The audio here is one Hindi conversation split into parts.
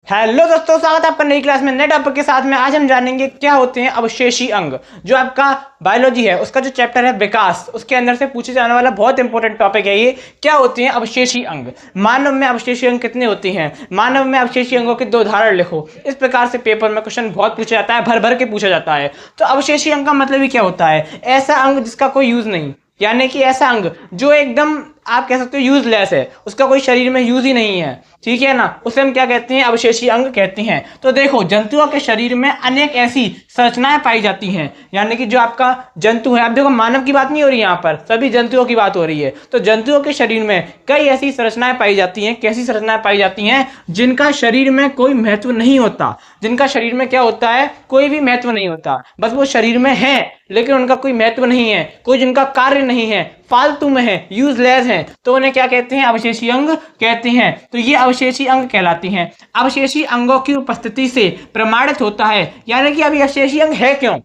हेलो दोस्तों, स्वागत है आपका नई क्लास में नए टॉपिक के साथ में। आज हम जानेंगे क्या होते हैं अवशेषी अंग। जो आपका बायोलॉजी है उसका जो चैप्टर है विकास, उसके अंदर से पूछे जाने वाला बहुत इंपॉर्टेंट टॉपिक है ये। क्या होते हैं अवशेषी अंग, मानव में अवशेषी अंग कितने होते हैं, मानव में अवशेषी अंगों के 2 उदाहरण लिखो। इस प्रकार से पेपर में क्वेश्चन बहुत पूछा जाता है, भर भर के पूछा जाता है। तो अवशेषी अंग का मतलब ही क्या होता है? ऐसा अंग जिसका कोई यूज नहीं, यानी कि ऐसा अंग जो एकदम आप कह सकते हो यूजलेस है, उसका कोई शरीर में यूज ही नहीं है, ठीक है ना, उसे हम क्या कहते हैं? अवशेषी अंग कहते हैं। तो देखो, जंतुओं के शरीर में अनेक ऐसी संरचनाएं पाई जाती हैं, यानी कि जो आपका जंतु है, अब देखो मानव की बात नहीं हो रही यहाँ पर, सभी जंतुओं की बात हो रही है। तो जंतुओं के शरीर में कई ऐसी संरचनाएं पाई जाती हैं। कैसी संरचनाएं पाई जाती हैं? जिनका शरीर में कोई महत्व नहीं होता, जिनका शरीर में क्या होता है? कोई भी महत्व नहीं होता, बस वो शरीर में है लेकिन उनका कोई महत्व नहीं है, कोई जिनका कार्य नहीं है, फालतू में है, यूजलेस है, तो उन्हें क्या कहते हैं? अवशेषी अंग कहते हैं। तो ये अवशेषी अंग कहलाती हैं। अवशेषी अंगों की उपस्थिति से प्रमाणित होता है, यानी कि अभी अवशेषी अंग है क्यों,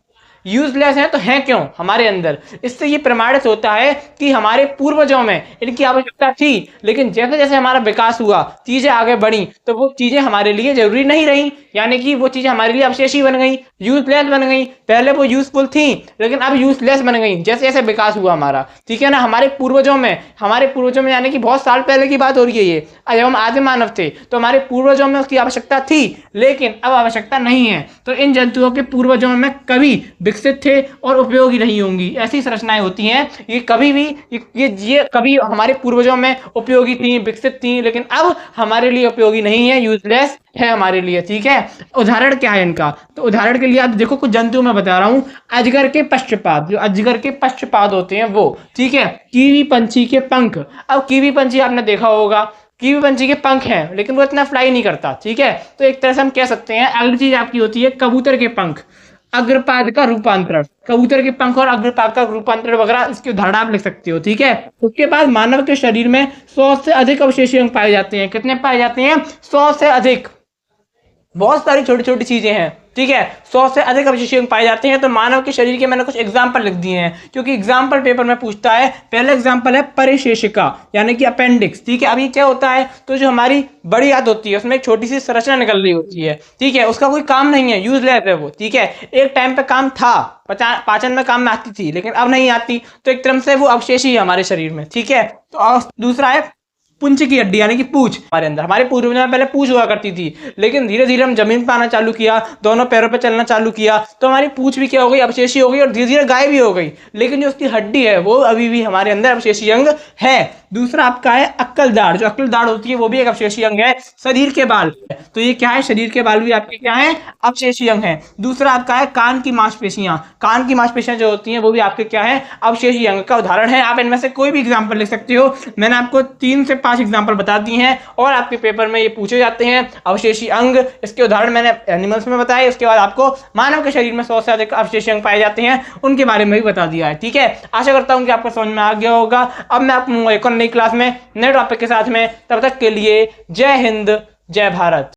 यूजलेस है तो है क्यों हमारे अंदर, इससे ये प्रमाणित होता है कि हमारे पूर्वजों में इनकी आवश्यकता थी, लेकिन जैसे जैसे हमारा विकास हुआ, चीजें आगे बढ़ी, तो वो चीजें हमारे लिए जरूरी नहीं रही, यानी कि वो चीजें हमारे लिए अवशेषी बन गई, यूजलेस बन गई। पहले वो यूजफुल थी लेकिन अब यूजलेस बन गई जैसे जैसे विकास हुआ हमारा, ठीक है ना। हमारे पूर्वजों में यानी कि बहुत साल पहले की बात हो रही है ये, जब हम आदिम मानव थे तो हमारे पूर्वजों में उसकी आवश्यकता थी, लेकिन अब आवश्यकता नहीं है। तो इन जंतुओं के पूर्वजों में कभी विकसित थे और उपयोगी नहीं होंगी, ऐसी संरचनाएं होती हैं। ये कभी भी ये कभी हमारे पूर्वजों में उपयोगी थी, विकसित थी, लेकिन अब हमारे लिए उपयोगी नहीं है, यूजलेस है हमारे लिए, ठीक है। उदाहरण क्या है इनका? तो उदाहरण के लिए आप देखो, कुछ जंतु मैं बता रहा हूं। अजगर के पश्चपाद, जो अजगर के पश्चपाद होते हैं वो, ठीक है। कीवी पंछी के पंख। अब कीवी पंछी आपने देखा होगा, कीवी पंछी के पंख हैं लेकिन वो इतना फ्लाई नहीं करता, ठीक है। तो एक तरह से हम कह सकते हैं अगली चीज आपकी होती है कबूतर के पंख, अग्रपाद का रूपांतरण। कबूतर के पंख और अग्रपाद का रूपांतरण वगैरह इसके उदाहरण आप लिख सकते हो, ठीक है। उसके बाद मानव के शरीर में 100 से अधिक अवशेषी अंग पाए जाते हैं। कितने पाए जाते हैं? 100 से अधिक। बहुत सारी छोटी छोटी चीजें हैं, ठीक है। 100 से अधिक अवशेषी अंग पाए जाते हैं। तो मानव के शरीर के मैंने कुछ एग्जाम्पल लिख दिए हैं, क्योंकि एग्जाम्पल पेपर में पूछता है। पहला एग्जाम्पल है परिशेषिका, यानी कि अपेंडिक्स, ठीक है। अब ये क्या होता है? तो जो हमारी बड़ी आंत होती है उसमें एक छोटी सी संरचना निकल रही होती है, ठीक है। उसका कोई काम नहीं है, यूजलेस है वो, ठीक है। एक टाइम पे काम था, पाचन में काम में आती थी, लेकिन अब नहीं आती, तो एक तरह से वो अवशेषी है हमारे शरीर में, ठीक है। तो दूसरा है पुंछ की हड्डी, यानी कि पूंछ। हमारे अंदर, हमारे पूर्वजों में पहले पूंछ हुआ करती थी, लेकिन धीरे धीरे हम जमीन पर आना चालू किया, दोनों पैरों पर चलना चालू किया, तो हमारी पूंछ भी क्या हो गई? अवशेषी हो गई, और धीरे धीरे गायब भी हो गई। लेकिन जो उसकी हड्डी है वो अभी भी हमारे अंदर अवशेषी अंग है। दूसरा आपका है अक्कल दाढ़। जो अक्कल दाढ़ होती है वो भी एक अवशेषी अंग है। शरीर के बाल, तो ये क्या है? शरीर के बाल भी आपके क्या है? अवशेषी अंग है। दूसरा आपका है कान की मांसपेशियां। कान की मांसपेशियां जो होती हैं वो भी आपके क्या है? अवशेषी अंग का उदाहरण है। आप इनमें से कोई भी एग्जाम्पल लिख सकते हो। मैंने आपको 3 से 5 एग्जाम्पल बता दिए हैं और आपके पेपर में ये पूछे जाते हैं अवशेषी अंग। इसके उदाहरण मैंने एनिमल्स में बताए, उसके बाद आपको मानव के शरीर में 100 से अधिक अवशेषी अंग पाए जाते हैं, उनके बारे में भी बता दिया है, ठीक है। आशा करता हूं कि आपको समझ में आ गया होगा। अब मैं आपको एक और नई क्लास में नए टॉपिक के साथ में, तब तक के लिए जय हिंद, जय भारत।